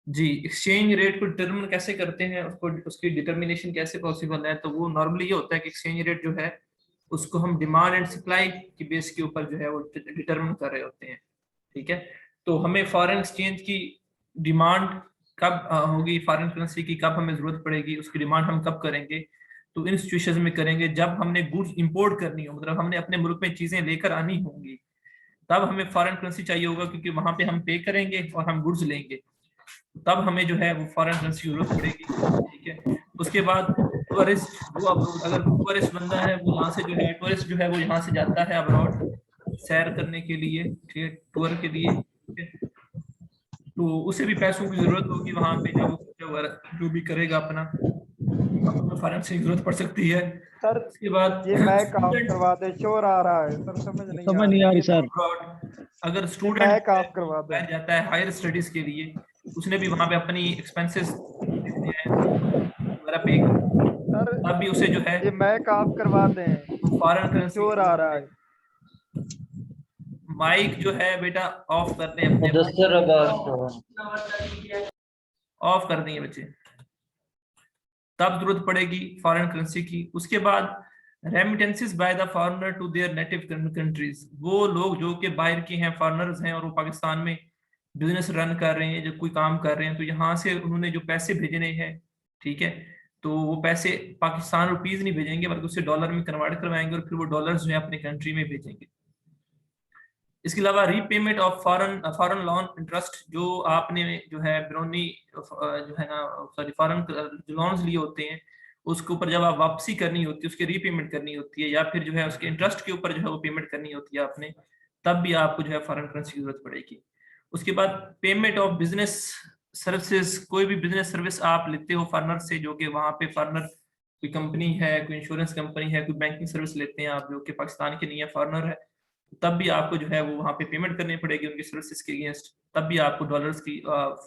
जी, exchange rate को determine कैसे करते हैं, उसको उसकी डिटर्मिनेशन कैसे पॉसिबल है, तो वो नॉर्मली ये होता है कि एक्सचेंज रेट जो है उसको हम डिमांड एंड सप्लाई की बेस के ऊपर जो है वो डिटरमिन कर रहे होते हैं। ठीक है, तो हमें फॉरेन एक्सचेंज की डिमांड कब होगी, फॉरेन करेंसी की कब हमें जरूरत पड़ेगी, उसकी डिमांड हम कब करेंगे, तो इन सिचुएशंस में करेंगे जब हमने गुड्स इंपोर्ट करनी हो, मतलब हमने अपने मुल्क में चीजें लेकर आनी होंगी, तब हमें फॉरेन करेंसी चाहिए होगा, क्योंकि वहां पे हम पे करेंगे और हम गुड्स लेंगे, तब हमें जो है वो फॉरेन करेंसी की जरूरत पड़ेगी। ठीक है, उसके बाद टूरिस्ट, वो अब अगर टूरिस्ट बंदा है वो यहाँ से जो है टूरिस्ट जो है वो यहाँ से जाता है अब्रॉड सैर करने के लिए, ठीक है, टूर के लिए, ठीक है, तो उसे भी पैसों की जरूरत होगी वहां पे, जब जो भी करेगा अपना, फॉरेन से जरूरत पड़ सकती है। सर उसके बाद ये मैक ऑफ स्टूडेंट करवा दे, शोर आ रहा है सर, समझ नहीं समझ आ नहीं रही। आ रही सर। अब्रॉड अगर ये स्टूडेंट मैक ऑफ करवा दे बाहर जाता है हायर स्टडीज के लिए, उसने भी वहां पे अपनी एक्सपेंसेस वगैरह पे करना, सर। तब भी उसे जो है ये मैक ऑफ करवा दें, फॉरेन करेंसी की शोर आ जरूरत रहा है। पड़ेगी। माइक जो है बेटा ऑफ कर दें अपने, मुदस्सिर अब्बास को ऑफ कर देंगे बच्चे, तब जरूरत पड़ेगी फॉरेन करेंसी की। उसके बाद remittances by the foreigner to their native countries, वो लोग जो कि बाहर के हैं, फॉरेनर्स हैं और वो पाकिस्तान में बिजनेस रन कर रहे हैं, जो कोई काम कर रहे हैं, तो यहाँ से उन्होंने जो पैसे भेजने हैं, ठीक है, तो वो पैसे पाकिस्तान रुपीज नहीं भेजेंगे बल्कि उसे डॉलर में कन्वर्ट करवाएंगे और फिर वो डॉलर्स जो है अपने कंट्री में भेजेंगे। इसके अलावा repayment of foreign foreign loan interest, जो आपने जो है बिरोनी जो है ना, सॉरी, फॉरेन जो लोन्स लिए होते हैं उसके ऊपर जब आप वापसी करनी होती है, उसकी रीपेमेंट करनी होती है, या फिर जो है उसके इंटरेस्ट के ऊपर जो है वो पेमेंट करनी होती है आपने, तब भी आपको जो है फॉरेन करेंसी की जरूरत पड़ेगी। उसके बाद पेमेंट ऑफ बिजनेस सर्विसेज, कोई भी बिजनेस सर्विस आप लेते हो फॉरेनर से, जो कि वहां पे फॉरेनर कोई कंपनी है, कोई इंश्योरेंस कंपनी है, कोई बैंकिंग सर्विस लेते हैं आप, जो कि पाकिस्तान के नहीं है, फॉरेनर है, तब भी आपको जो है वो वहां पे पेमेंट करनी पड़ेगी उनकी सर्विसेज के अगेंस्ट, तब भी आपको डॉलर्स की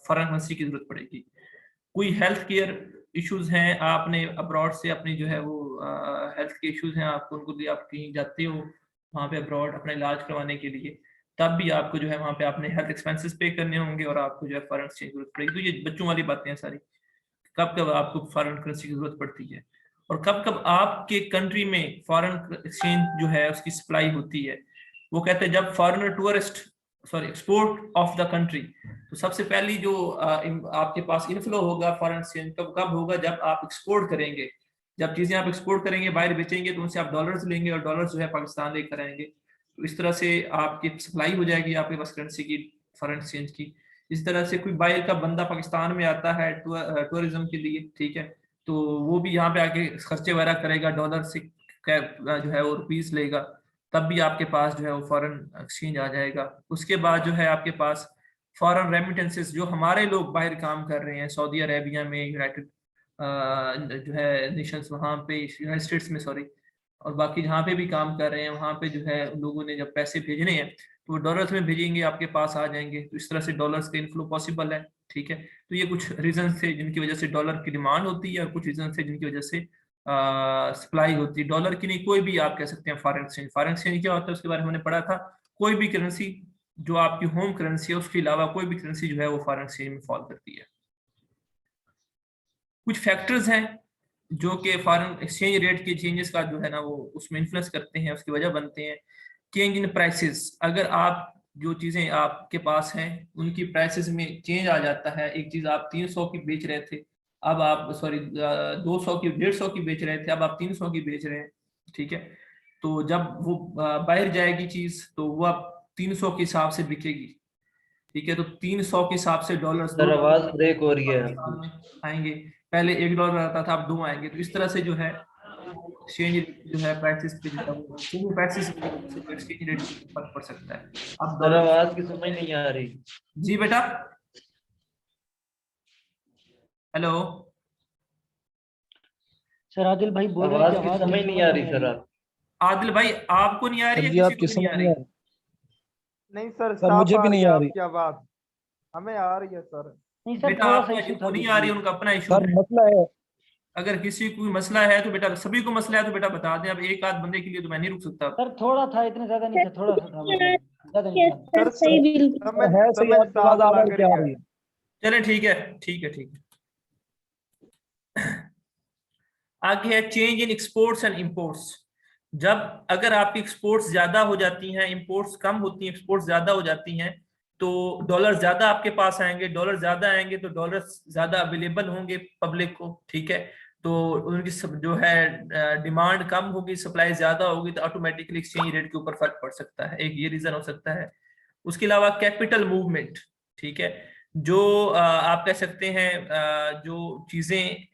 फॉरेन करेंसी की जरूरत पड़ेगी। कोई हेल्थ केयर इश्यूज हैं, आपने अब्रॉड से अपनी जो है वो हेल्थ के इश्यूज हैं, आपको उनको लिए आप कहीं जाते हो वहाँ पे अब्रॉड अपना इलाज करवाने के लिए, तब भी आपको जो है वहाँ पे अपने हेल्थ एक्सपेंसेस पे करने होंगे और आपको जो है फॉरेन एक्सचेंज की जरूरत पड़ेगी। तो ये बच्चों वाली बातें हैं सारी, कब कब आपको फॉरेन करेंसी की जरूरत पड़ती है और कब कब आपके कंट्री में फॉरेन एक्सचेंज जो है उसकी सप्लाई होती है। वो कहते हैं जब foreigner tourist, sorry, export of the country, तो सबसे पहली जो आपके पास इनफ्लो होगा फॉरेन एक्सचेंज कब कब होगा, जब आप एक्सपोर्ट करेंगे, जब चीजें आप एक्सपोर्ट करेंगे, बाहर बेचेंगे, तो उनसे आप डॉलर्स लेंगे और डॉलर्स जो है पाकिस्तान लेकर आएंगे, तो इस तरह से आपकी सप्लाई हो जाएगी आपके पास करेंसी की, फॉरेन एक्सचेंज की। इस तरह से कोई बाहर का बंदा पाकिस्तान में आता है टूरिज्म के लिए, ठीक है, तो वो भी यहाँ पे आके खर्चे वगैरह करेगा, डॉलर से जो है वो रुपीज लेगा, तब भी आपके पास जो है वो फॉरेन एक्सचेंज आ जाएगा। उसके बाद जो है आपके पास फॉरेन रेमिटेंसेस, जो हमारे लोग बाहर काम कर रहे हैं सऊदी अरेबिया में, यूनाइटेड जो है नेशंस वहाँ पे, यूनाइटेड स्टेट्स में सॉरी, और बाकी जहाँ पे भी काम कर रहे हैं वहाँ पे जो है लोगों ने जब पैसे भेजने हैं तो वो डॉलर्स में भेजेंगे, आपके पास आ जाएंगे, तो इस तरह से डॉलर्स का इनफ्लो पॉसिबल है। ठीक है, तो ये कुछ रीजन थे जिनकी वजह से डॉलर की डिमांड होती है और कुछ रीजन थे जिनकी वजह से सप्लाई होती है। डॉलर की नहीं, कोई भी आप कह सकते हैं फॉरेन एक्सचेंज। फॉरेन एक्सचेंज क्या होता है उसके बारे में हमने पढ़ा था, कोई भी करेंसी जो आपकी होम करेंसी है उसके अलावा कोई भी करेंसी जो है वो फॉरेन एक्सचेंज में फॉल करती है। कुछ फैक्टर्स हैं जो कि फॉरेन एक्सचेंज रेट के चेंजेस का जो है ना वो उसमें इन्फ्लुएंस करते हैं, उसकी वजह बनते हैं। चेंज इन प्राइसेस, अगर आप जो चीजें आपके पास हैं उनकी प्राइसेस में चेंज आ जाता है, एक चीज आप 300 की बेच रहे थे, अब आप सॉरी 200 की 150 की बेच रहे थे, अब आप 300 की बेच रहे हैं, ठीक है, तो जब वो बाहर जाएगी चीज तो वो अब 300 के हिसाब से बिकेगी, ठीक है, तो 300 के हिसाब से डॉलर सर आवाज ब्रेक हो रही है पाकिस्तान में आएंगे, पहले $1 आता था अब 2 आएंगे, तो इस तरह से जो है एक्सचेंज जो है प्राइसेस पे जो है वो प्राइसेस एक्सचेंज रेट फर्क पड़ सकता है। अब सर आवाज की समझ नहीं आ रही। जी बेटा, हेलो सर आदिल भाई बोल रहे आवाज हैं कि की आवाज समझ नहीं आ रही सर। आप आदिल भाई, आपको नहीं आ रही है, जी किसी आपकी को नहीं समझ आ नहीं रही? आ रही नहीं सर, सर, साफ मुझे आ भी रही नहीं है आ रही। आपकी आवाज, हमें आ रही है सर। नहीं सर, बेटा थोड़ा सा आपका इशू जिनको था नहीं बीच आ में। रही है उनका अपना इशू सर है। मसला है। अगर किसी को कोई मसला है तो बेटा, सभी को मसला है तो बेटा बता दें, अब एक आध बंदे के लिए तो मैं नहीं रुक सकता। सर थोड़ा था, इतना ज्यादा नहीं था, थोड़ा सा था, मतलब ज्यादा नहीं था। सर सही बिल्कुल समझ है सही, समझ आपकी आवाज साफ आवाज लग क्या रही आ है। रही है? चलें ठीक है, ठीक है, ठीक है। आगे है change in exports and imports. जब अगर आपकी एक्सपोर्ट्स ज्यादा हो जाती हैं, इंपोर्ट्स कम होती हैं, एक्सपोर्ट्स ज्यादा हो जाती हैं, तो डॉलर ज्यादा आपके पास आएंगे, डॉलर ज्यादा आएंगे तो डॉलर ज्यादा अवेलेबल होंगे पब्लिक को, ठीक है। तो उनकी जो है डिमांड कम होगी, सप्लाई ज्यादा होगी, तो ऑटोमेटिकली एक्सचेंज रेट के ऊपर फर्क पड़ सकता है। एक ये रीजन हो सकता है। उसके अलावा कैपिटल मूवमेंट, ठीक है, जो आप कह सकते हैं जो चीजें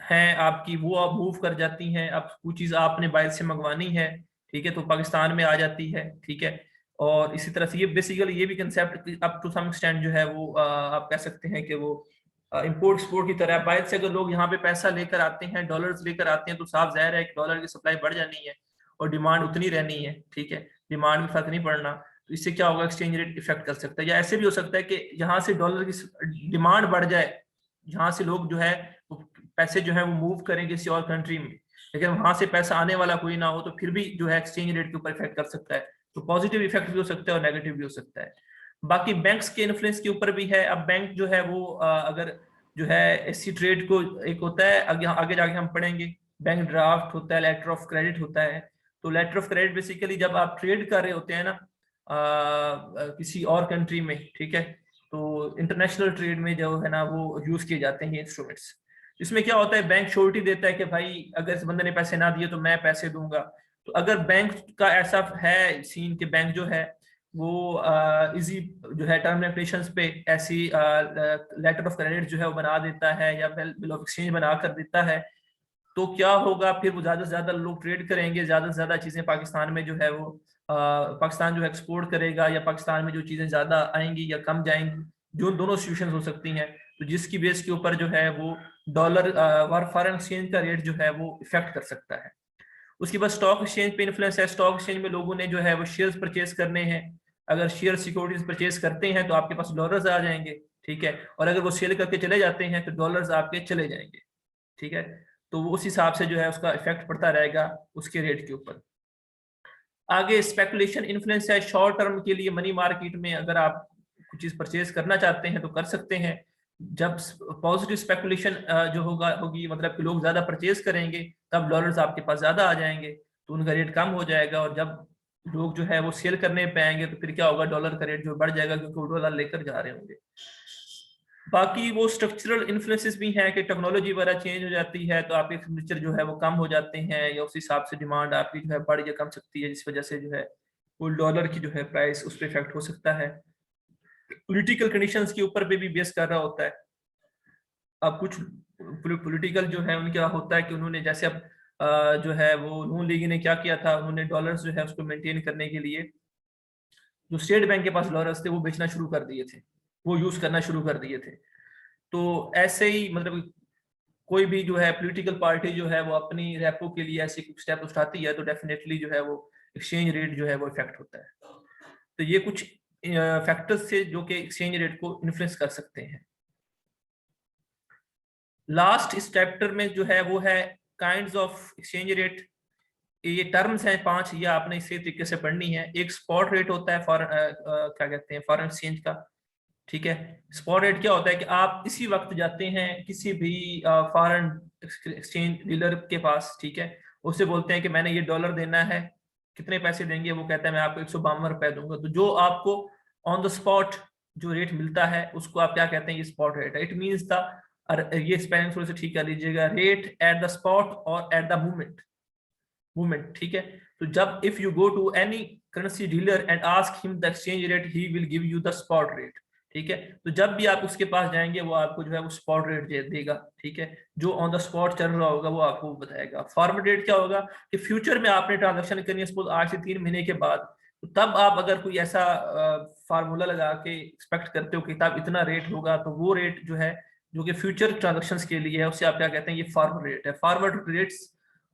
हैं आपकी वो अब मूव कर जाती हैं। अब कुछ चीज आपने बाहर से मंगवानी है, ठीक है, तो पाकिस्तान में आ जाती है, ठीक है। और इसी तरह से ये बेसिकली ये भी concept up to some extent जो है वो आप कह सकते हैं कि वो इंपोर्ट एक्सपोर्ट की तरह है। बाहर से अगर लोग यहाँ पे पैसा लेकर आते हैं, डॉलर्स लेकर आते हैं, तो साफ जाहिर है कि डॉलर की सप्लाई बढ़ जानी है और डिमांड उतनी रहनी है, ठीक है, डिमांड में फर्क नहीं पड़ना। तो इससे क्या होगा, एक्सचेंज रेट इफेक्ट कर सकता है। या ऐसे भी हो सकता है कि यहाँ से डॉलर की डिमांड बढ़ जाए, यहाँ से लोग जो है पैसे जो है वो मूव करें किसी और कंट्री में, लेकिन वहां से पैसा आने वाला कोई ना हो, तो फिर भी जो है एक्सचेंज रेट के ऊपर इफेक्ट कर सकता है। तो पॉजिटिव इफेक्ट भी हो सकता है और नेगेटिव भी हो सकता है। बाकी बैंक्स के इन्फ्लुएंस के ऊपर भी है। अब बैंक जो है वो अगर जो है ऐसी ट्रेड को, एक होता है आगे जाके हम पढ़ेंगे, बैंक ड्राफ्ट होता है, लेटर ऑफ क्रेडिट होता है। तो लेटर ऑफ क्रेडिट बेसिकली जब आप ट्रेड कर रहे होते हैं ना किसी और कंट्री में, ठीक है, तो इंटरनेशनल ट्रेड में जो है ना वो यूज किए जाते हैं इंस्ट्रूमेंट्स। इसमें क्या होता है, बैंक श्योरिटी देता है कि भाई अगर इस बंदे ने पैसे ना दिए तो मैं पैसे दूंगा। तो अगर बैंक का ऐसा है सीन कि बैंक जो है वो इजी जो है टर्म एंड कंडीशंस पे ऐसी लेटर ऑफ क्रेडिट जो है वो बना देता है या बिल ऑफ एक्सचेंज बना कर देता है, तो क्या होगा, फिर वो ज्यादा से ज्यादा लोग ट्रेड करेंगे, ज्यादा से ज्यादा चीजें पाकिस्तान में जो है वो पाकिस्तान जो है एक्सपोर्ट करेगा, या पाकिस्तान में जो चीजें ज्यादा आएंगी या कम जाएंगी, जो दोनों सिचुएशन हो सकती हैं। तो जिसकी बेस के ऊपर जो है वो डॉलर फॉरेन एक्सचेंज का रेट जो है वो इफेक्ट कर सकता है। उसके बाद स्टॉक एक्सचेंज पे इन्फ्लुएंस है। स्टॉक एक्सचेंज में लोगों ने जो है वो शेयर्स परचेज करने हैं। अगर शेयर सिक्योरिटीज परचेज करते हैं तो आपके पास डॉलर्स आ जाएंगे, ठीक है, और अगर वो सेल करके चले जाते हैं तो डॉलर्स आपके चले जाएंगे, ठीक है। तो वो उस हिसाब से जो है उसका इफेक्ट पड़ता रहेगा उसके रेट के ऊपर। आगे स्पेकुलेशन इन्फ्लुएंस है। शॉर्ट टर्म के लिए मनी मार्केट में अगर आप कुछ चीज परचेज करना चाहते हैं तो कर सकते हैं। जब पॉजिटिव स्पेकुलेशन जो होगी, मतलब कि लोग ज्यादा परचेज करेंगे, तब डॉलर्स आपके पास ज्यादा आ जाएंगे, तो उनका रेट कम हो जाएगा। और जब लोग जो है वो सेल करने पे आएंगे तो फिर क्या होगा, डॉलर का रेट जो बढ़ जाएगा, क्योंकि वो डॉलर लेकर जा रहे होंगे। बाकी वो स्ट्रक्चरल इन्फ्लुएंसेस भी हैं कि टेक्नोलॉजी वगैरह चेंज हो जाती है तो आपके एक्सपेंडिचर जो है वो कम हो जाते हैं, या उस हिसाब से डिमांड आपकी जो है बढ़ या कम सकती है, जिस वजह से जो है वो डॉलर की जो है प्राइस उस पर इफेक्ट हो सकता है। पॉलिटिकल कंडीशंस के ऊपर भी बेस कर रहा होता है। अब कुछ पॉलिटिकल जो है उनका होता है कि उन्होंने जैसे अब जो है वो नून लीग ने क्या किया था, उन्होंने डॉलर्स जो है उसको मेंटेन करने के लिए जो स्टेट बैंक के पास डॉलर्स थे वो बेचना शुरू कर दिए थे, वो यूज करना शुरू कर दिए थे। तो ऐसे ही मतलब कोई भी जो है पॉलिटिकल पार्टी जो है वो अपनी रेपो के लिए ऐसे कुछ स्टेप उठाती है तो डेफिनेटली जो है वो एक्सचेंज रेट जो है वो इफेक्ट होता है। तो ये कुछ फैक्टर्स से जो कि एक्सचेंज रेट को इन्फ्लुएंस कर सकते हैं। लास्ट इस चैप्टर में जो है वो है काइंड्स ऑफ एक्सचेंज रेट। ये टर्म्स हैं 5, ये आपने इसी तरीके से पढ़नी है। एक स्पॉट रेट होता है क्या कहते हैं फॉरेन एक्सचेंज का, ठीक है। स्पॉट रेट क्या होता है कि आप इसी वक्त जाते हैं किसी भी फॉरेन एक्सचेंज डीलर के पास, ठीक है, उससे बोलते हैं कि मैंने ये डॉलर देना है, कितने पैसे देंगे, वो कहता है मैं आपको 152 रुपए दूंगा। तो जो आपको ऑन द स्पॉट जो रेट मिलता है उसको आप क्या कहते हैं, ये स्पॉट रेट है। इट मींस द, ये स्पेलिंग थोड़ी सी ठीक कर लीजिएगा, रेट एट द स्पॉट और एट द मूवमेंट, ठीक है। तो जब if you go to any currency dealer and ask him the exchange rate, he will give you the spot rate, ठीक है। तो जब भी आप उसके पास जाएंगे वो आपको जो है वो स्पॉट रेट देगा, ठीक है, जो ऑन द स्पॉट चल रहा होगा वो आपको बताएगा। फॉरवर्ड रेट क्या होगा कि फ्यूचर में आपने ट्रांजैक्शन करनी है सपोज 8 से 3 महीने के बाद, तो तब आप अगर कोई ऐसा फार्मूला लगा के एक्सपेक्ट करते हो कि तब इतना रेट होगा, तो वो रेट जो है जो कि फ्यूचर ट्रांजैक्शंस के लिए है, उससे आप क्या कहते हैं, ये फॉरवर्ड रेट है। Forward rates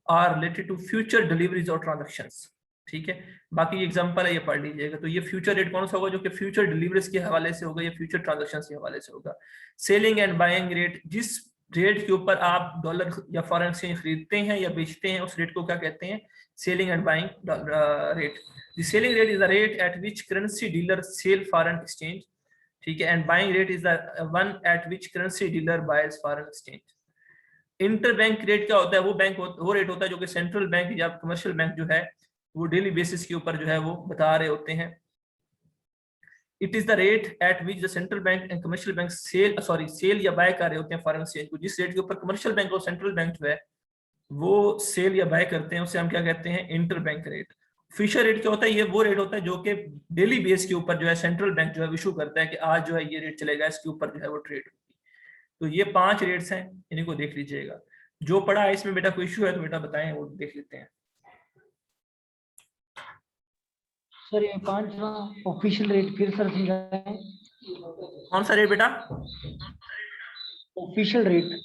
are related to future deliveries और ट्रांजैक्शंस, ठीक है। बाकी एग्जांपल है, ये पढ़ लीजिएगा। तो ये फ्यूचर रेट कौन सा होगा, जो कि फ्यूचर डिलीवरीज के हवाले से होगा या फ्यूचर ट्रांजैक्शंस के हवाले से होगा। सेलिंग एंड बाइंग रेट, जिस रेट के ऊपर आप डॉलर या फॉरेन एक्सचेंज खरीदते हैं या बेचते हैं उस रेट को क्या कहते हैं, selling and buying rate. The selling rate is the rate at which currency dealer sell foreign exchange, ठीक है, and buying rate is the one at which currency dealer buys foreign exchange. Inter bank rate क्या होता है? वो rate होता है जो कि सेंट्रल बैंक या कमर्शियल बैंक जो है वो डेली बेसिस के ऊपर जो है वो बता रहे होते हैं। It is the rate at which the central bank and commercial bank sell या बाय कर रहे होते हैं फॉरेन एक्सचेंज को। जिस रेट के ऊपर कमर्शियल बैंक और सेंट्रल बैंक जो है वो सेल या बाय करते हैं उसे हम क्या कहते हैं? Inter bank rate. Fisher rate क्या होता है? ये वो रेट होता है जो कि डेली बेस के ऊपर जो है सेंट्रल बैंक जो है इशू करता है कि आज जो है ये रेट चलेगा, इसके ऊपर जो है वो ट्रेड होगी। तो ये 5 रेट्स हैं, इन्हीं को देख लीजिएगा। जो पढ़ा है इसमें बेटा कोई इशू है तो बेटा बताएं, वो देख लेते हैं। सर ये 5वां ऑफिशियल रेट फिर सर समझाएं। कौन सा रेट बेटा? ऑफिशियल रेट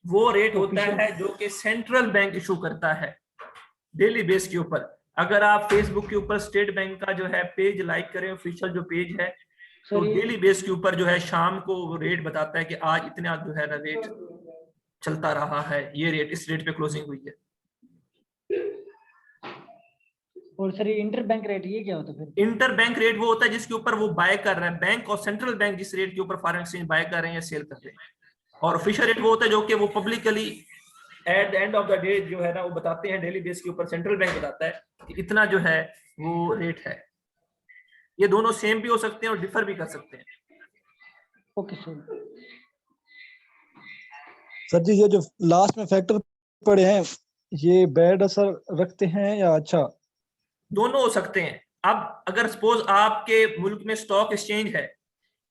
वो रेट होता है जो कि सेंट्रल बैंक इशू करता है डेली बेस के ऊपर। अगर आप फेसबुक के ऊपर स्टेट बैंक का जो है पेज लाइक करें, ऑफिशियल जो पेज है, तो डेली बेस के ऊपर जो है शाम को वो रेट बताता है कि आज इतना जो है ना रेट चलता रहा है, ये रेट इस रेट पे क्लोजिंग हुई है। और सर ये इंटर बैंक रेट ये क्या होता है फिर? इंटर बैंक रेट वो होता है जिसके ऊपर वो बाय कर रहा है, बैंक और सेंट्रल बैंक जिस रेट के ऊपर फॉरेन एक्सचेंज बाय कर रहे हैं या सेल कर रहे हैं। और ऑफिशियल रेट वो होता है जो कि वो publicly at the end of the day जो है ना वो बताते हैं, डेली बेस के ऊपर सेंट्रल बैंक बताता है कि इतना जो है वो रेट है। ये दोनों सेम भी हो सकते हैं और डिफर भी कर सकते हैं। Okay sir. सर जी ये जो लास्ट में फैक्टर पड़े हैं ये बैड असर रखते हैं या अच्छा? दोनों हो सकते हैं। अब अगर सपोज आपके मुल्क में स्टॉक एक्सचेंज है,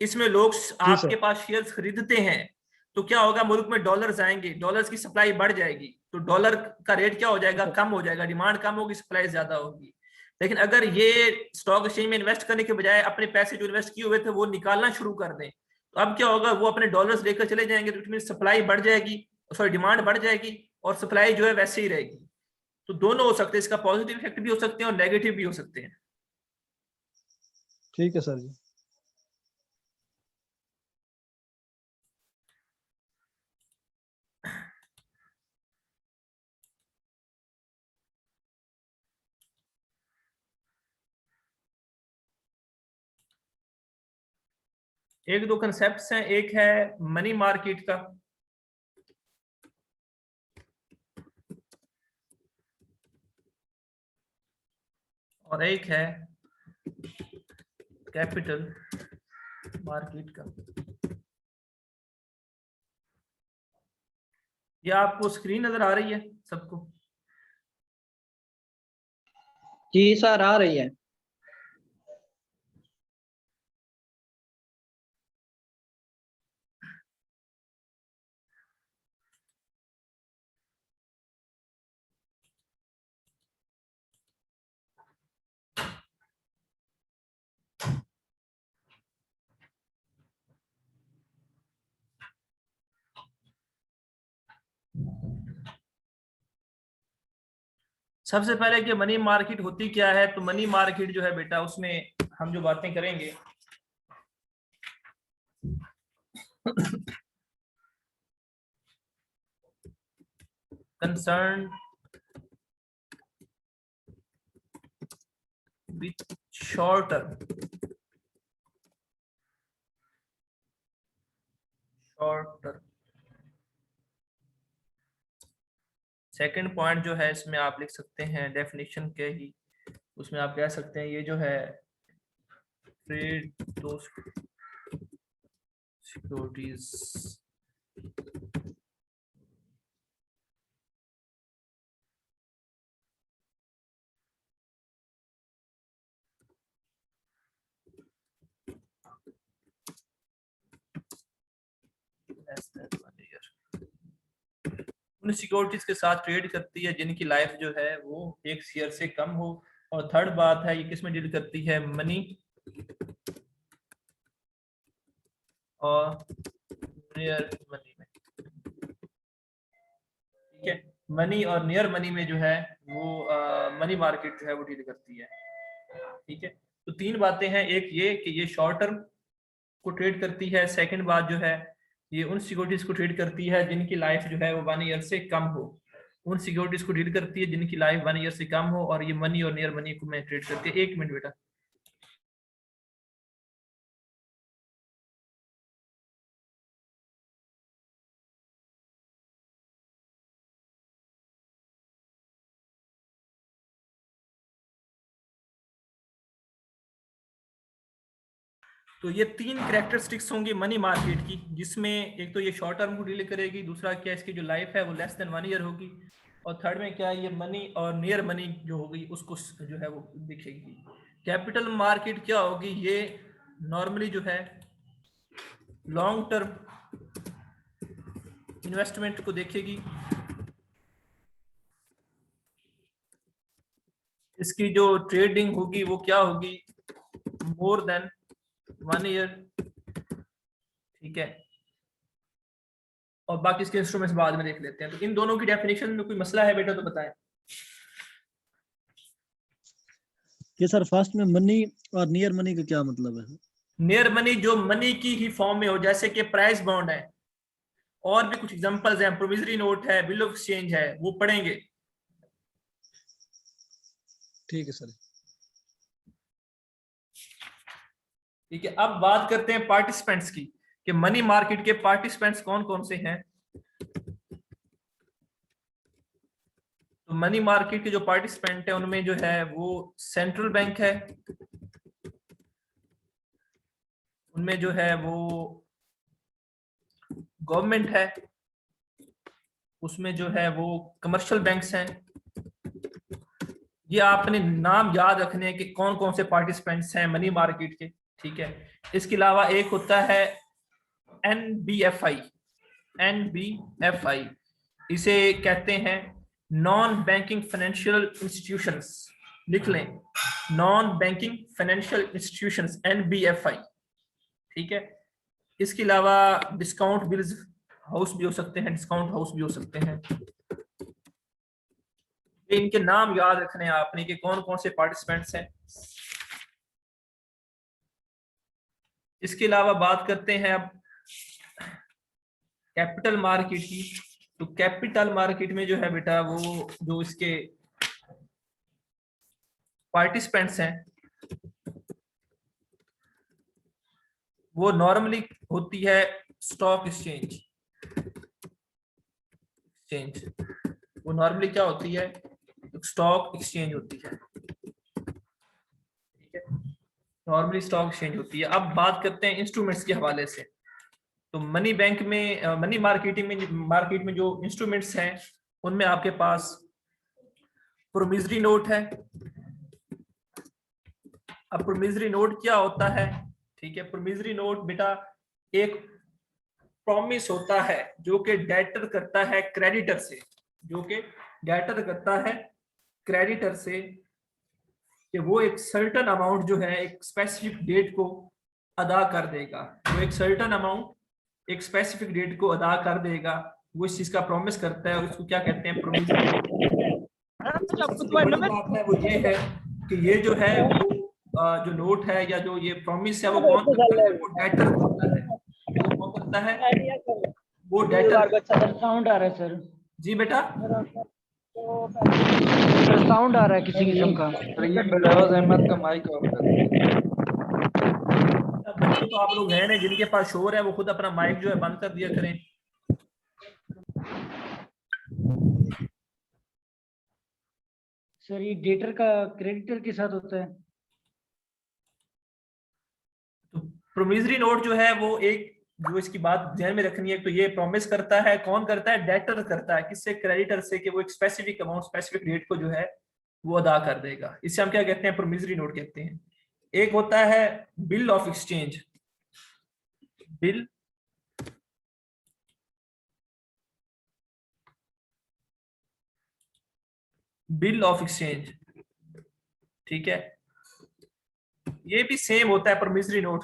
इसमें लोग आपके पास शेयर्स खरीदते हैं, तो क्या होगा? मुल्क में डॉलर्स आएंगे, डॉलर्स की सप्लाई बढ़ जाएगी, तो डॉलर का रेट क्या हो जाएगा? कम हो जाएगा, डिमांड कम होगी, सप्लाई ज्यादा होगी। लेकिन अगर ये स्टॉक एक्सचेंज में इन्वेस्ट करने के बजाय अपने पैसे जो इन्वेस्ट किए हुए थे वो निकालना शुरू कर दें, तो अब क्या होगा? वो अपने डॉलर्स लेकर चले जाएंगे, तो इट मीन सप्लाई बढ़ जाएगी, डिमांड बढ़ जाएगी और सप्लाई जो है वैसे ही रहेगी। तो दोनों हो सकते हैं, इसका पॉजिटिव इफेक्ट भी हो सकते हैं और नेगेटिव भी हो सकते हैं। ठीक है सर जी। एक दो कंसेप्ट्स हैं, एक है मनी मार्केट का, और एक है कैपिटल मार्केट का। ये आपको स्क्रीन नजर आ रही है सबको? जी सर आ रही है। सबसे पहले कि मनी मार्केट होती क्या है, तो मनी मार्केट जो है बेटा उसमें हम जो बातें करेंगे concern with short term second point जो है इसमें आप लिख सकते हैं डेफिनेशन के ही, उसमें आप कह सकते हैं ये जो है ट्रेड दो सिक्योरिटीज उन सिक्योरिटीज के साथ ट्रेड करती है जिनकी लाइफ जो है वो 1 ईयर से कम हो। और थर्ड बात है ये किस में डील करती है? मनी और नियर मनी में। ठीक है, मनी और नियर मनी में जो है वो मनी मार्केट जो है वो डील करती है। ठीक है, तो 3 बातें हैं, एक ये कि ये शॉर्ट टर्म को ट्रेड करती है, सेकंड बात जो है ये उन सिक्योरिटीज को ट्रेड करती है जिनकी लाइफ जो है वो 1 ईयर से कम हो, उन सिक्योरिटीज को डील करती है जिनकी लाइफ 1 ईयर से कम हो, और ये मनी और नियर मनी को में ट्रेड करती है। 1 मिनट बेटा। तो ये 3 कैरेक्टरिस्टिक्स होंगी मनी मार्केट की, जिसमें एक तो ये शॉर्ट टर्म को डील करेगी, दूसरा क्या इसकी जो लाइफ है वो लेस देन 1 ईयर होगी, और थर्ड में क्या ये मनी और नियर मनी जो होगी उसको जो है वो दिखेगी। कैपिटल मार्केट क्या होगी, ये नॉर्मली जो है लॉन्ग टर्म इन्वेस्टमेंट को देखेगी। इसकी जो ट्रेडिंग होगी वो क्या होगी, मोर देन 1 ईयर, ठीक है। और बाकी इसके इंस्ट्रूमेंट्स बाद में देख लेते हैं। तो इन दोनों की डेफिनेशन में कोई मसला है बेटा तो बताएं। ये सर फर्स्ट में मनी और नियर मनी का क्या मतलब है? नियर मनी जो मनी की ही फॉर्म में हो, जैसे कि प्राइस बॉन्ड है, और भी कुछ एग्जांपल्स हैं, प्रोमिसरी नोट है, बिल ऑफ एक्सचेंज है, वो पढ़ेंगे। ठीक है सर। ठीक है, अब बात करते हैं पार्टिसिपेंट्स की, कि मनी मार्केट के पार्टिसिपेंट्स कौन कौन से हैं। तो मनी मार्केट के जो पार्टिसिपेंट है उनमें जो है वो सेंट्रल बैंक है, उनमें जो है वो गवर्नमेंट है, उसमें जो है वो कमर्शियल बैंक्स हैं। ये आपने नाम याद रखने हैं कि कौन कौन से पार्टिसिपेंट्स हैं मनी मार्केट के, ठीक है। इसके अलावा एक होता है NBFI, NBFI इसे कहते हैं नॉन बैंकिंग फाइनेंशियल इंस्टीट्यूशंस, लिख लें, non banking financial institutions, NBFI, ठीक है। इसके अलावा डिस्काउंट बिल्स हाउस भी हो सकते हैं, डिस्काउंट हाउस भी हो सकते हैं। इनके नाम याद रखने हैं आपने कि कौन कौन से पार्टिसिपेंट्स हैं। इसके अलावा बात करते हैं अब कैपिटल मार्केट की। तो कैपिटल मार्केट में जो है बेटा वो जो इसके पार्टिसिपेंट्स हैं वो नॉर्मली होती है स्टॉक एक्सचेंज, वो नॉर्मली क्या होती है, स्टॉक एक्सचेंज होती है, ठीक है, नॉर्मली स्टॉक एक्सचेंज होती है। अब बात करते हैं इंस्ट्रूमेंट्स के हवाले से। तो मनी बैंक में, मनी मार्केट में जो इंस्ट्रूमेंट्स हैं उनमें आपके पास प्रोमिसरी नोट है। अब प्रोमिसरी नोट क्या होता है, ठीक है। प्रोमिसरी नोट बेटा एक प्रॉमिस होता है जो कि डेटर करता है क्रेडिटर से, जो कि डेटर करता है क्रेडिटर से कि वो एक सर्टेन अमाउंट जो है एक स्पेसिफिक डेट को अदा कर देगा, वो एक सर्टेन अमाउंट एक स्पेसिफिक डेट को अदा कर देगा, वो इस चीज का प्रॉमिस करता है और उसको क्या कहते हैं, प्रोमिसरी नोट। सबसे बड़ी बात है वो ये है कि ये जो है वो जो नोट है या जो ये प्रॉमिस है वो कौन करता है, वो डेटर करता है। वो कौन करता है, वो डेटर। साउंड आ रहा है सर। जी बेटा, साउंड आ रहा है किसी किस्म का। बिलावल अहमद का माइक ऑफ कर। बच्चे तो आप लोग हैं ना जिनके पास शोर है वो खुद अपना माइक जो है बंद कर दिया करें। सर ये डेटर का क्रेडिटर के साथ होता है। तो प्रोमिसरी नोट जो है वो एक, जो इसकी बात ध्यान में रखनी है, तो ये प्रॉमिस करता है, कौन करता है, डेटर करता है, किससे, क्रेडिटर से, कि वो एक स्पेसिफिक अमाउंट स्पेसिफिक डेट को जो है वो अदा कर देगा। इससे हम क्या कहते हैं, प्रोमिसरी नोट कहते हैं। एक होता है bill of exchange, bill of exchange, ठीक है। ये भी सेम होता है प्रोमिसरी नोट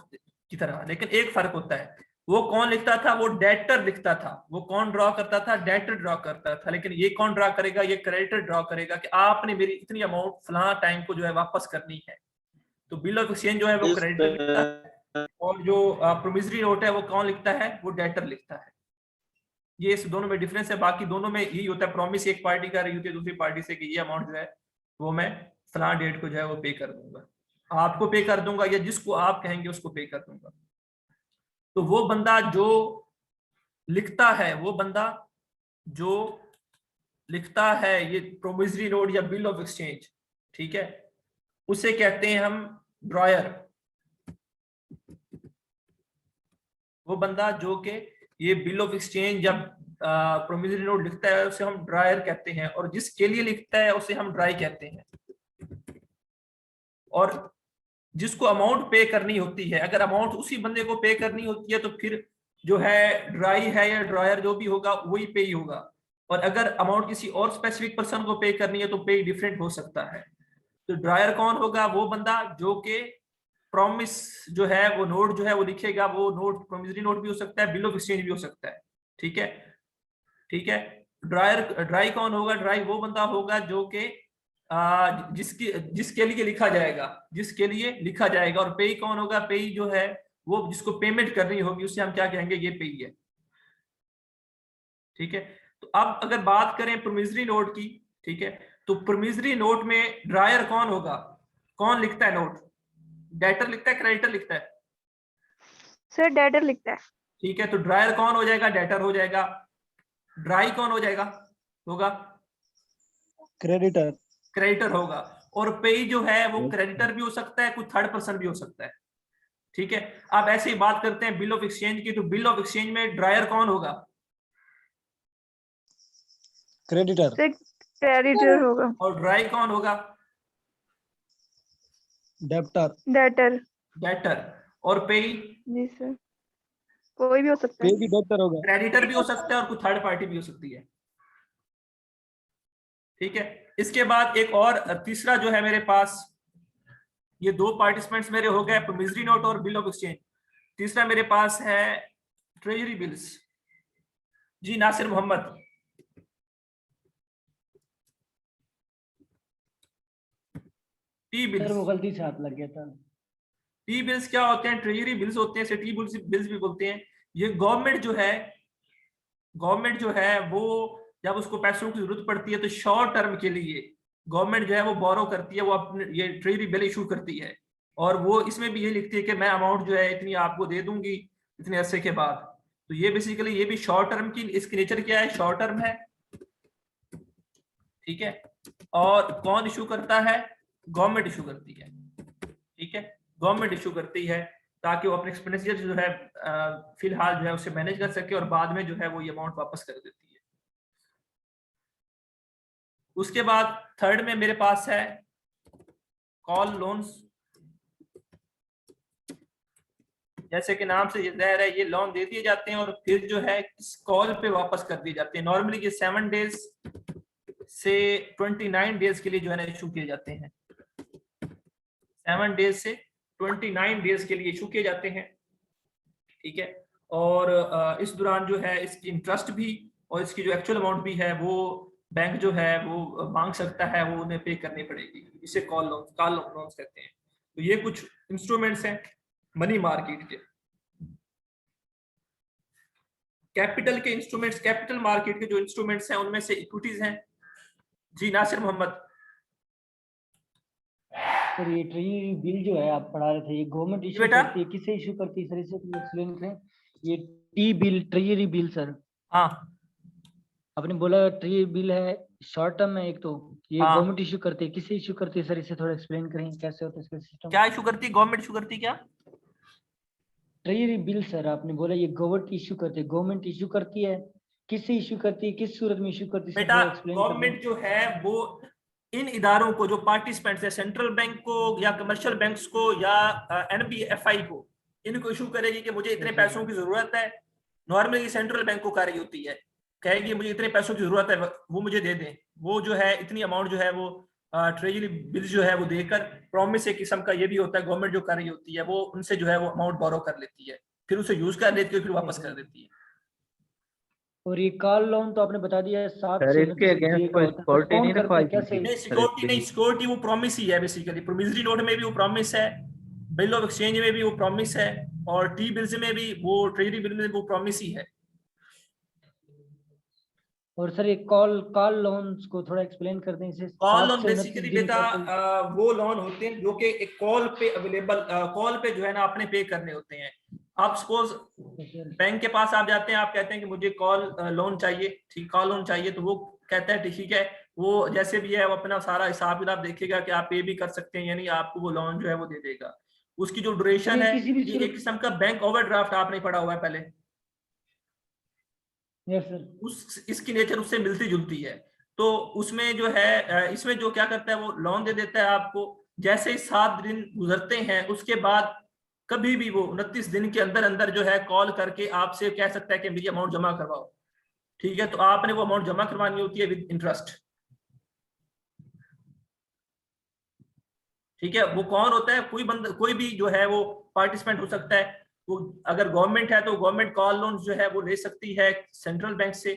की तरह, लेकिन एक फर्क होता है, वो कौन लिखता था, वो डेटर लिखता था। वो कौन ड्रॉ करता था, डेटर ड्रॉ करता था। लेकिन ये कौन ड्रॉ करेगा, ये क्रेडिटर ड्रॉ करेगा कि आपने मेरी इतनी अमाउंट फलां टाइम को जो है वापस करनी है। तो बिल ऑफ एक्सचेंज जो है वो क्रेडिटर लिखता है, और जो प्रोमिसरी नोट है वो कौन लिखता है, वो डेटर लिखता है। ये इस दोनों में डिफरेंस है। बाकी दोनों में यही होता है, प्रॉमिस एक पार्टी कर रही होती है दूसरी पार्टी से कि ये अमाउंट जो है वो मैं फलां डेट को जो है वो पे कर दूंगा, आपको पे कर दूंगा, या जिसको आप कहेंगे उसको पे कर दूंगा। तो वो बंदा जो लिखता है, वो बंदा जो लिखता है ये प्रोमिसरी नोट या बिल ऑफ एक्सचेंज, ठीक है, उसे कहते हैं हम ड्रॉयर। वो बंदा जो कि ये बिल ऑफ एक्सचेंज जब प्रोमिसरी नोट लिखता है उसे हम ड्रायर कहते हैं, और जिसके लिए लिखता है उसे हम ड्राई कहते हैं। और जिसको अमाउंट पे करनी होती है, अगर अमाउंट उसी बंदे को पे करनी होती है तो फिर जो है ड्राई है या ड्रायर जो भी होगा वही पे ही होगा, और अगर अमाउंट किसी और स्पेसिफिक पर्सन को पे करनी है तो पे डिफरेंट हो सकता है। तो ड्रायर कौन होगा? वो बंदा जो कि प्रॉमिस जो है वो नोट जो है वो लिखेगा, वो नोट प्रोमिसरी नोट भी हो सकता है, बिल ऑफ एक्सचेंज भी हो सकता है। ठीक है, ठीक है। ड्राई कौन होगा? ड्राई वो बंदा होगा जो कि जिसके लिए लिखा जाएगा, जिसके लिए लिखा जाएगा। और पेई कौन होगा? पेई जो है वो जिसको पेमेंट करनी होगी उसे हम क्या कहेंगे? ये पेई है। ठीक है, तो अब अगर बात करें प्रोमिसरी नोट की, ठीक है, तो प्रोमिसरी नोट में ड्रायर कौन होगा? कौन लिखता है नोट? डेटर लिखता है, क्रेडिटर लिखता है? सर डेटर लिखता है। ठीक है, तो ड्रायर कौन हो जाएगा? डेटर हो जाएगा। ड्राई कौन हो जाएगा? होगा क्रेडिटर। क्रेडिटर होगा। और पेई जो है वो क्रेडिटर भी हो सकता है, कुछ थर्ड पर्सन भी हो सकता है। ठीक है, अब ऐसे ही बात करते हैं बिल ऑफ एक्सचेंज की, तो बिल ऑफ एक्सचेंज में ड्रायर कौन होगा? क्रेडिटर। क्रेडिटर होगा। और ड्राई कौन होगा? डेप्टर। डेटर। डेटर। और पेई? जी सर, कोई भी हो सकता पे है। भी डेप्टर होगा। क्रेडिटर भी हो सकता है और कुछ थर्ड पार्टी भी हो सकती है। ठीक है, इसके बाद एक और तीसरा जो है मेरे पास, ये दो पार्टिसिपेंट्स मेरे हो गए, प्रोमिसरी नोट और बिल ऑफ एक्सचेंज। तीसरा मेरे पास है ट्रेजरी बिल्स। जी Nasir Mohammad. T sir bills. वो गलती से हाथ लग गया था। टी बिल्स क्या होते हैं? ट्रेजरी बिल्स होते हैं, इसे टी बिल्स भी बोलते हैं। ये गवर्नमेंट जो है वो जब उसको पैसों की जरूरत पड़ती है तो शॉर्ट टर्म के लिए गवर्नमेंट जो है वो बोरो करती है, वो अपने ये ट्रेजरी बिल इशू करती है, और वो इसमें भी ये लिखती है कि मैं अमाउंट जो है इतनी आपको दे दूंगी इतने अरसे के बाद। तो ये बेसिकली ये भी शॉर्ट टर्म की, इसकी नेचर क्या है? शॉर्ट टर्म है। ठीक है, और कौन इशू करता है? गवर्नमेंट इशू करती है। ठीक है, गवर्नमेंट इशू करती है ताकि वो अपने एक्सपेंडिचर जो है फिलहाल जो है उसे मैनेज कर सके, और बाद में जो है वो ये अमाउंट वापस कर देती है। उसके बाद थर्ड में मेरे पास है कॉल लोन्स। जैसे कि नाम से जाहिर है ये लोन दे दिए जाते हैं और फिर जो है इस कॉल पे वापस कर दिए जाते हैं। नॉर्मली ये 7 डेज से 29 डेज के लिए जो है ना इशू किए जाते हैं। 7 डेज से 29 डेज के लिए इशू किए जाते हैं। ठीक है, और इस दौरान जो है इसकी इंटरेस्ट भी और इसकी जो एक्चुअल अमाउंट भी है वो बैंक जो है वो मांग सकता है, वो उन्हें पे करनी पड़ेगी। इसे कॉल लोन्स कहते हैं। तो ये कुछ इंस्ट्रूमेंट्स हैं मनी मार्केट के। कैपिटल के इंस्ट्रूमेंट्स, कैपिटल मार्केट के जो इंस्ट्रूमेंट्स हैं उनमें से इक्विटीज हैं। जी नासिर मोहम्मद। सर ये ट्रेजरी बिल जो है आप पढ़ा रहे थे, ये गवर्नमेंट इशू बेटा? करती है, किसे इशू करती है सर? इसे एक्सप्लेन करें। ये T bill, treasury bill sir हाँ आपने बोला ट्रेजरी बिल है, शॉर्ट टर्म है एक, तो ये हाँ। गवर्नमेंट इशू करती है, किसे इशू करती है सर? इसे थोड़ा एक्सप्लेन करें कैसे होता है इसका सिस्टम। क्या इशू करती? गवर्नमेंट इशू करती क्या? ट्रेजरी बिल सर आपने बोला ये गवर्नमेंट इशू करती है, गवर्नमेंट इशू करती है, किससे इशू करती है, किस सूरत में इशू करती है? बेटा एक्सप्लेन गवर्नमेंट जो है वो इन इदारों को जो पार्टिसिपेंट्स है, सेंट्रल बैंक को या कमर्शियल बैंक्स को या एनबीएफआई को, इनको इशू करेगी कि मुझे इतने पैसों की जरूरत है। नॉर्मली सेंट्रल बैंक को कार्य होती है, कहेगी मुझे इतने पैसों की जरूरत है वो मुझे दे दें। वो जो है इतनी अमाउंट जो है वो ट्रेजरी बिल जो है वो देकर, प्रॉमिस एक किस्म का ये भी होता है, गवर्नमेंट जो कार्य होती है वो उनसे जो है वो अमाउंट बोरो कर लेती है, फिर उसे यूज कर लेती है, फिर वापस कर देती है। और ये कॉल लोन तो आपने बता दिया 7 सर से इसके 29 अगेंस्ट दिए का कोई होता है, तो सिक्योरिटी कौन नहीं ना करता है, फाइल कैसे? नहीं सिक्योरिटी नहीं, सिक्योरिटी वो प्रॉमिस ही है बेसिकली। प्रोमिसरी नोट में भी वो प्रॉमिस है, बिल ऑफ एक्सचेंज में भी वो प्रॉमिस है, और टी बिल्स में भी वो, ट्रेजरी बिल में वो प्रॉमिस ही है। और सर ये कॉल लोन्स को थोड़ा एक्सप्लेन कर दें इसे। कॉल 7 लोन से 29 बेसिकली दिन बेटा का कोई- वो लोन होते हैं जो कि एक कॉल पे अवेलेबल, कॉल पे जो है ना आपने पे करने होते हैं। आप सपोज बैंक के पास आप जाते हैं, आप कहते हैं कि मुझे कॉल लोन चाहिए, ठीक, कॉल लोन चाहिए, तो वो कहता है ठीक है, वो जैसे भी है वो अपना सारा हिसाब किताब देखेगा कि आप पे भी कर सकते हैं या नहीं, आपको वो लोन जो है वो दे देगा। उसकी जो ड्यूरेशन ये है, किसी भी ये सूरत- एक किस्म का बैंक ओवरड्राफ्ट आपने पढ़ा हुआ है पहले, यस सर। उस इसकी नेचर उससे मिलती जुलती है। तो उसमें जो है इसमें जो क्या करता है वो लोन दे देता है आपको, जैसे ही 7 दिन गुजरते हैं उसके बाद कभी भी वो 29 दिन के अंदर अंदर जो है कॉल करके आपसे कह सकता है कि मेरी अमाउंट जमा करवाओ। ठीक है, तो आपने वो अमाउंट जमा करवानी होती है विद इंटरेस्ट। ठीक है, वो कौन होता है, कोई बंदा, कोई भी जो है वो पार्टिसिपेंट हो सकता है। वो अगर गवर्नमेंट है तो गवर्नमेंट कॉल लोन जो है वो ले सकती है सेंट्रल बैंक से,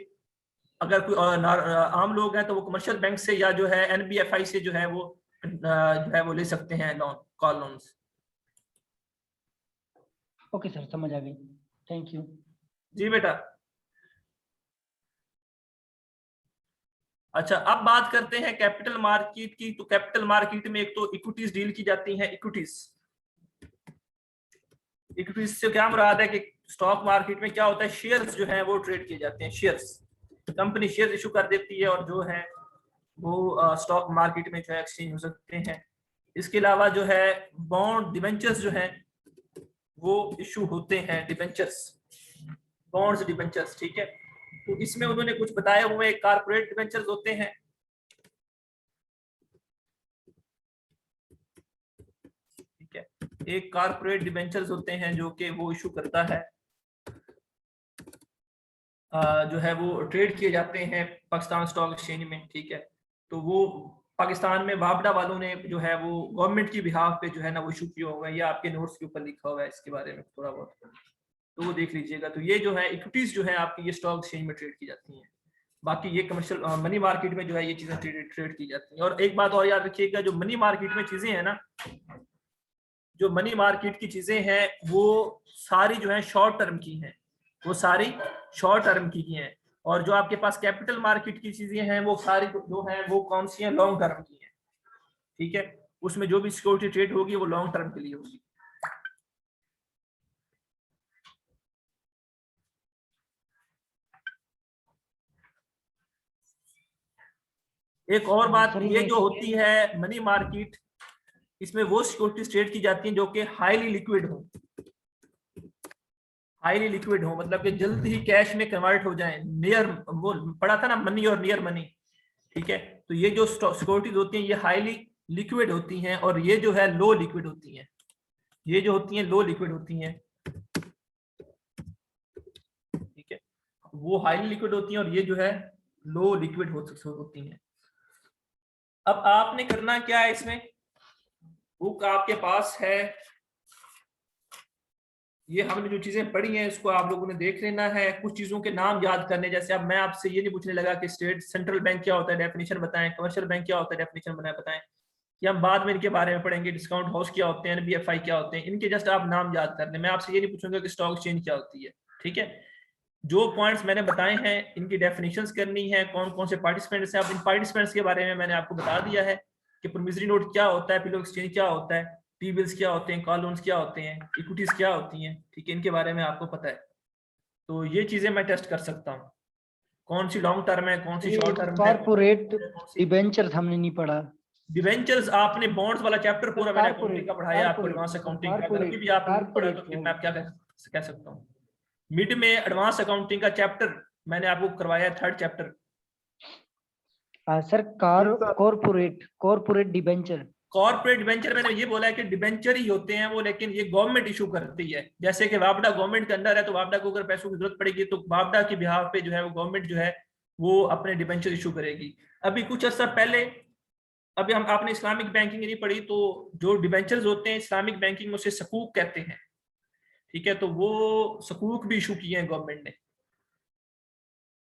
अगर कोई आम लोग हैं तो वो कमर्शियल बैंक से या जो है एनबीएफआई से जो है वो ले सकते हैं loan, call loans. Okay sir, समझ आ गई, थैंक यू। जी बेटा। अच्छा, अब बात करते हैं कैपिटल मार्केट की। तो कैपिटल मार्केट में एक तो इक्विटीज डील की जाती हैं। इक्विटीज से क्या मुराद है कि स्टॉक मार्केट में क्या होता है, शेयर्स जो हैं वो ट्रेड किए जाते हैं। शेयर्स, कंपनी शेयर इशू कर देती है और जो है वो स्टॉक मार्केट में जो है एक्सचेंज हो सकते हैं। इसके अलावा जो है बॉन्ड डिबेंचर्स जो हैं वो इशू होते हैं, डिबेंचर्स, बॉन्ड्स डिबेंचर्स। ठीक है, तो इसमें उन्होंने कुछ बताए हुए कारपोरेट डिबेंचर्स होते हैं। ठीक है, एक कारपोरेट डिबेंचर्स होते हैं जो कि वो इशू करता है, जो है वो ट्रेड किए जाते हैं पाकिस्तान स्टॉक एक्सचेंज में। ठीक है, तो वो पाकिस्तान में वापडा वालों ने जो है वो गवर्नमेंट की बिहाफ पे जो है ना वो इशू किया हुआ है, या आपके नोट्स के ऊपर लिखा हुआ है इसके बारे में थोड़ा बहुत, तो वो देख लीजिएगा। तो ये जो है इक्विटीज जो है आपकी ये स्टॉक एक्सचेंज में ट्रेड की जाती हैं। बाकी ये कमर्शियल मनी मार्केट में जो है ये चीजें ट्रेड की जाती हैं। और एक बात और याद रखिएगा, जो मनी मार्केट में चीजें हैं ना, जो मनी मार्केट की चीजें हैं वो सारी जो है शॉर्ट टर्म की हैं, वो सारी शॉर्ट टर्म की हैं। और जो आपके पास कैपिटल मार्केट की चीजें हैं वो सारी जो हैं वो कौन सी हैं, लॉन्ग टर्म की हैं। ठीक है, उसमें जो भी सिक्योरिटी ट्रेड होगी वो लॉन्ग टर्म के लिए होगी। एक और बात सर, ये ये जो होती है मनी मार्केट, इसमें वो सिक्योरिटीज ट्रेड की जाती हैं जो कि हाईली लिक्विड हो। हाईली लिक्विड हो मतलब कि जल्द ही कैश में कन्वर्ट हो जाए, नियर, वो पढ़ा था ना मनी और नियर मनी। ठीक है, तो ये जो सिक्योरिटीज होती हैं ये हाईली लिक्विड होती हैं, और ये जो है लो लिक्विड होती हैं। ये जो होती हैं लो लिक्विड होती हैं। ठीक है, वो हाईली लिक्विड होती हैं और ये जो है लो लिक्विड होती हैं। अब आपने करना क्या है, इसमें बुक आपके पास है, ये हमने जो चीजें पढ़ी हैं इसको आप लोगों ने देख लेना है। कुछ चीजों के नाम याद करने, जैसे अब मैं आपसे ये नहीं पूछने लगा कि स्टेट सेंट्रल बैंक क्या होता है, डेफिनेशन बताएं, कमर्शियल बैंक क्या होता है, डेफिनेशन बताएं, कि हम बाद में इनके बारे में पढ़ेंगे। डिस्काउंट हाउस क्या होते हैं, एनबीएफआई क्या होते हैं, इनके जस्ट आप नाम याद करने। मैं आपसे ये नहीं पूछूंगा कि स्टॉक एक्सचेंज क्या होती है। ठीक है, जो पॉइंट्स मैंने बताए हैं इनकी डेफिनेशंस करनी है, कौन कौन से पार्टिसिपेंट्स हैं। अब इन पार्टिसिपेंट्स के बारे में मैंने आपको बता दिया है कि प्रोमिसरी नोट क्या होता है, पिलो एक्सचेंज क्या होता है, टी बिल्स क्या होते हैं, कॉल लोन्स क्या होते हैं, इक्विटीज क्या होती हैं। ठीक है, इनके बारे में आपको पता है, तो ये चीजें मैं टेस्ट कर सकता हूँ, कौन सी लॉन्ग टर्म है, कौन सी शॉर्ट टर्म है। कॉर्पोरेट डिबेंचर हमने नहीं पढ़ा। डिवेंचर्स आपने बॉन्ड्स वाला चैप्टर पूरा मैंने अकाउंटिंग का पढ़ाया आपको, एडवांस अकाउंटिंग का। अगर अभी भी आपने नहीं पढ़ा तो फिर मैं क्या कह सकता हूँ। मिड में एडवांस अकाउंटिंग का चैप्टर मैंने आपको करवाया है, 3rd chapter. Sir, corporate debenture. Corporate debenture मैंने ये बोला है कि डिबेंचर ही होते हैं वो, लेकिन ये गवर्नमेंट इशू करती है। जैसे कि वापडा गवर्नमेंट के अंदर है, तो वापडा को अगर पैसों की जरूरत पड़ेगी तो वापडा की बिहाफ पे जो है वो गवर्नमेंट जो है वो अपने डिबेंचर इशू करेगी। अभी कुछ अर्सा पहले, अभी हम आपने इस्लामिक बैंकिंग नहीं पढ़ी, तो जो डिबेंचर्स होते हैं इस्लामिक बैंकिंग में उसे सकूक कहते हैं। ठीक है, तो वो सकूक भी इशू किए हैं गवर्नमेंट ने,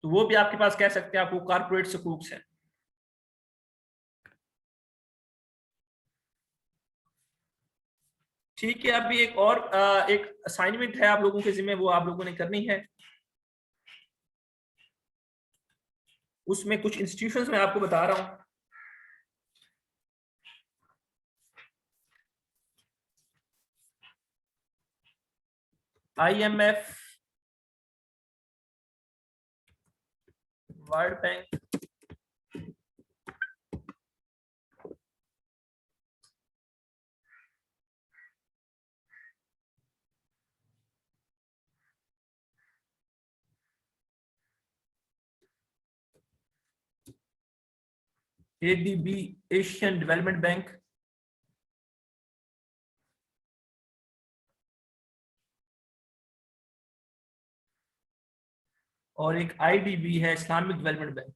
तो वो भी आपके पास कह सकते हैं, आपको कारपोरेट सकूक है। ठीक है, अभी एक और एक असाइनमेंट है आप लोगों के जिम्मे, वो आप लोगों ने करनी है। उसमें कुछ इंस्टीट्यूशंस मैं आपको बता रहा हूं। IMF, world bank, ADB Asian development bank, और एक IDB है इस्लामिक डेवलपमेंट बैंक।